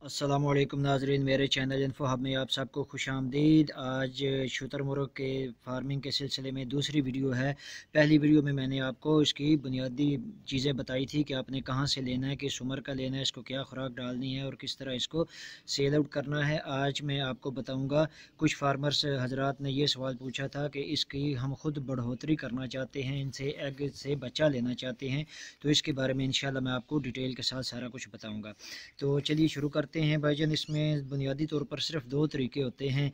अस्सलामु अलैकुम नाजरीन, मेरे चैनल इन्फो हब में आप सबको खुश आमदीद। आज शुतर मुर्ग के फार्मिंग के सिलसिले में दूसरी वीडियो है। पहली वीडियो में मैंने आपको इसकी बुनियादी चीज़ें बताई थी कि आपने कहाँ से लेना है, किस उम्र का लेना है, इसको क्या खुराक डालनी है और किस तरह इसको सेल आउट करना है। आज मैं आपको बताऊँगा। कुछ फार्मर्स हजरात ने ये सवाल पूछा था कि इसकी हम खुद बढ़ोतरी करना चाहते हैं, इनसे एग से बच्चा लेना चाहते हैं, तो इसके बारे में इंशाल्लाह मैं आपको डिटेल के साथ सारा कुछ बताऊँगा। तो चलिए शुरू करते हैं भाईजान। इसमें बुनियादी तौर पर सिर्फ दो तरीके होते हैं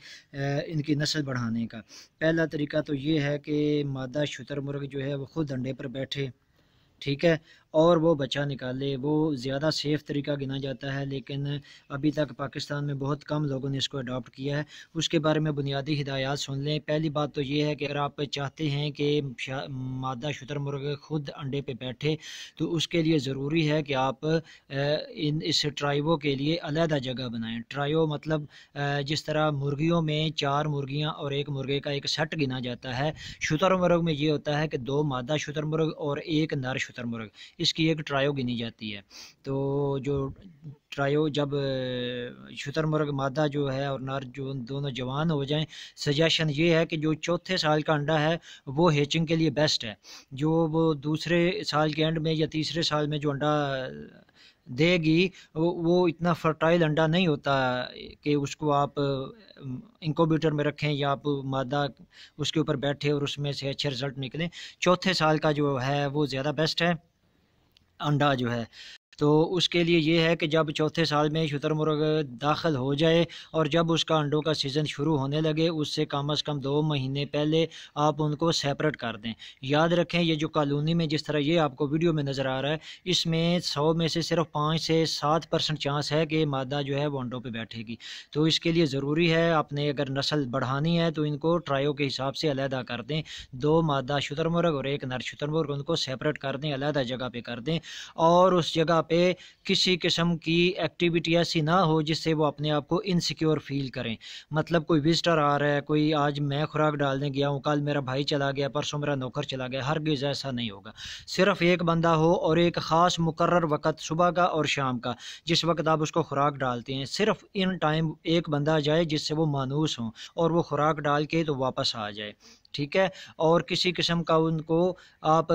इनकी नस्ल बढ़ाने का। पहला तरीका तो ये है कि मादा शुतुरमुर्ग जो है वो खुद अंडे पर बैठे, ठीक है, और वो बच्चा निकाले। वो ज़्यादा सेफ़ तरीका गिना जाता है, लेकिन अभी तक पाकिस्तान में बहुत कम लोगों ने इसको अडॉप्ट किया है। उसके बारे में बुनियादी हिदायत सुन लें। पहली बात तो ये है कि अगर आप चाहते हैं कि मादा शुतुरमुर्ग खुद अंडे पे बैठे, तो उसके लिए ज़रूरी है कि आप इस ट्राइवो के लिए अलहदा जगह बनाएं। ट्राइवो मतलब जिस तरह मुर्गियों में 4 मुर्गियाँ और 1 मुर्गे का एक सेट गिना जाता है, शुतुरमुर्ग में ये होता है कि 2 मादा शुतुरमुर्ग और 1 नर शुतुरमुर्ग, इसकी एक ट्रायो गिनी जाती है। तो जो ट्रायो जब शुतुरमुर्ग मादा जो है और नर जो दोनों जवान हो जाएं, सजेशन ये है कि जो चौथे साल का अंडा है वो हेचिंग के लिए बेस्ट है। जो वो दूसरे साल के एंड में या तीसरे साल में जो अंडा देगी वो इतना फर्टाइल अंडा नहीं होता कि उसको आप इंक्यूबेटर में रखें या आप मादा उसके ऊपर बैठे और उसमें से अच्छे रिज़ल्ट निकलें। चौथे साल का जो है वो ज़्यादा बेस्ट है अंडा जो है। तो उसके लिए ये है कि जब चौथे साल में शुतुरमुर्ग दाखिल हो जाए और जब उसका अंडों का सीज़न शुरू होने लगे, उससे कम से कम 2 महीने पहले आप उनको सेपरेट कर दें। याद रखें, ये जो कॉलोनी में जिस तरह ये आपको वीडियो में नज़र आ रहा है, इसमें 100 में से सिर्फ 5 से 7% चांस है कि मादा जो है वो अंडों पे बैठेगी। तो इसके लिए ज़रूरी है, आपने अगर नस्ल बढ़ानी है तो इनको ट्रायो के हिसाब से अलहदा कर दें। 2 मादा शुतुरमुर्ग और 1 नर शुतुरमुर्ग, उनको सेपरेट कर दें, अलहदा जगह पे कर दें, और उस जगह पे किसी किस्म की एक्टिविटी ऐसी ना हो जिससे वो अपने आप को इनसिक्योर फील करें। मतलब कोई विजिटर आ रहा है, कोई आज मैं खुराक डालने गया हूँ, कल मेरा भाई चला गया, परसों मेरा नौकर चला गया, हरगिज़ ऐसा नहीं होगा। सिर्फ एक बंदा हो और एक ख़ास मुकर्रर वक़्त सुबह का और शाम का, जिस वक्त आप उसको खुराक डालते हैं, सिर्फ इन टाइम एक बंदा जाए जिससे वो मानूस हो और वो खुराक डाल के तो वापस आ जाए, ठीक है। और किसी किस्म का उनको आप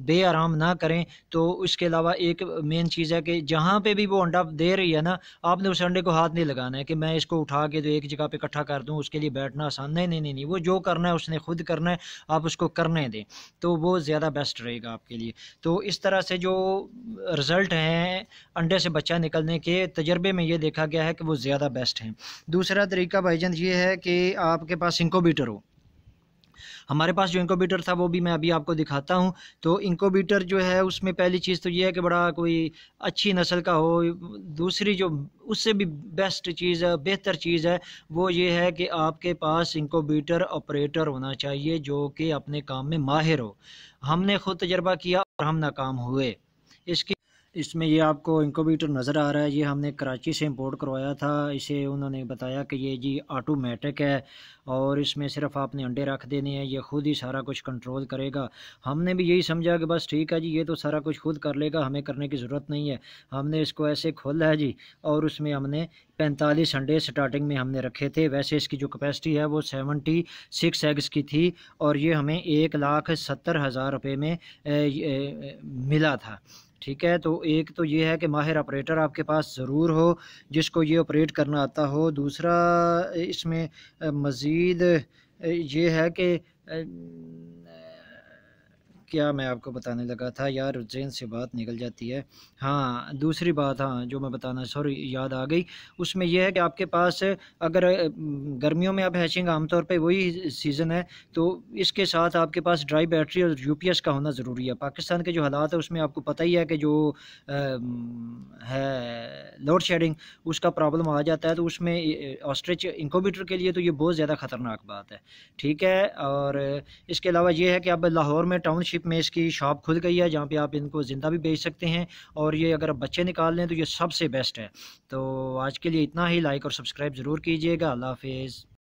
बेआराम ना करें। तो इसके अलावा एक मेन चीज़ है कि जहाँ पे भी वो अंडा दे रही है ना, आपने उस अंडे को हाथ नहीं लगाना है कि मैं इसको उठा के तो एक जगह पे इकट्ठा कर दूँ, उसके लिए बैठना आसान। नहीं नहीं नहीं नहीं, वो जो करना है उसने खुद करना है, आप उसको करने दें, तो वो ज़्यादा बेस्ट रहेगा आपके लिए। तो इस तरह से जो रिज़ल्ट हैं अंडे से बच्चा निकलने के तजर्बे में, ये देखा गया है कि वो ज़्यादा बेस्ट हैं। दूसरा तरीका भाईजान ये है कि आपके पास इंक्यूबेटर हो। हमारे पास जो इंक्यूबेटर था वो भी मैं अभी आपको दिखाता हूँ। तो इंक्यूबेटर जो है उसमें पहली चीज़ तो ये है कि बड़ा कोई अच्छी नस्ल का हो। दूसरी जो उससे भी बेस्ट चीज़ है, बेहतर चीज़ है, वो ये है कि आपके पास इंक्यूबेटर ऑपरेटर होना चाहिए जो कि अपने काम में माहिर हो। हमने खुद तजर्बा किया और हम नाकाम हुए। इसमें ये आपको इंक्यूबेटर नज़र आ रहा है, ये हमने कराची से इंपोर्ट करवाया था। इसे उन्होंने बताया कि ये जी ऑटोमेटिक है और इसमें सिर्फ आपने अंडे रख देने हैं, ये खुद ही सारा कुछ कंट्रोल करेगा। हमने भी यही समझा कि बस ठीक है जी, ये तो सारा कुछ खुद कर लेगा, हमें करने की ज़रूरत नहीं है। हमने इसको ऐसे खोला है जी, और उसमें हमने 45 अंडे स्टार्टिंग में हमने रखे थे। वैसे इसकी जो कैपेसिटी है वो 76 एग्स की थी और ये हमें 1,70,000 रुपये में मिला था, ठीक है। तो एक तो ये है कि माहिर ऑपरेटर आपके पास ज़रूर हो जिसको ये ऑपरेट करना आता हो। दूसरा इसमें मज़ीद ये है कि क्या मैं आपको बताने लगा था यार, ज़हन से बात निकल जाती है। हाँ, दूसरी बात, हाँ जो मैं बताना, सॉरी याद आ गई। उसमें यह है कि आपके पास अगर गर्मियों में अब हैचिंग आमतौर पे वही सीज़न है, तो इसके साथ आपके पास ड्राई बैटरी और यूपीएस का होना ज़रूरी है। पाकिस्तान के जो हालात है उसमें आपको पता ही है कि जो है लोड शेडिंग, उसका प्रॉब्लम आ जाता है। तो उसमें ऑस्ट्रिच इंक्यूबेटर के लिए तो ये बहुत ज़्यादा ख़तरनाक बात है, ठीक है। और इसके अलावा ये है कि अब लाहौर में टाउनशिप में इसकी शॉप खुल गई है जहाँ पे आप इनको ज़िंदा भी बेच सकते हैं, और ये अगर बच्चे निकाल लें तो ये सबसे बेस्ट है। तो आज के लिए इतना ही। लाइक और सब्सक्राइब ज़रूर कीजिएगा। अल्लाह हाफिज़।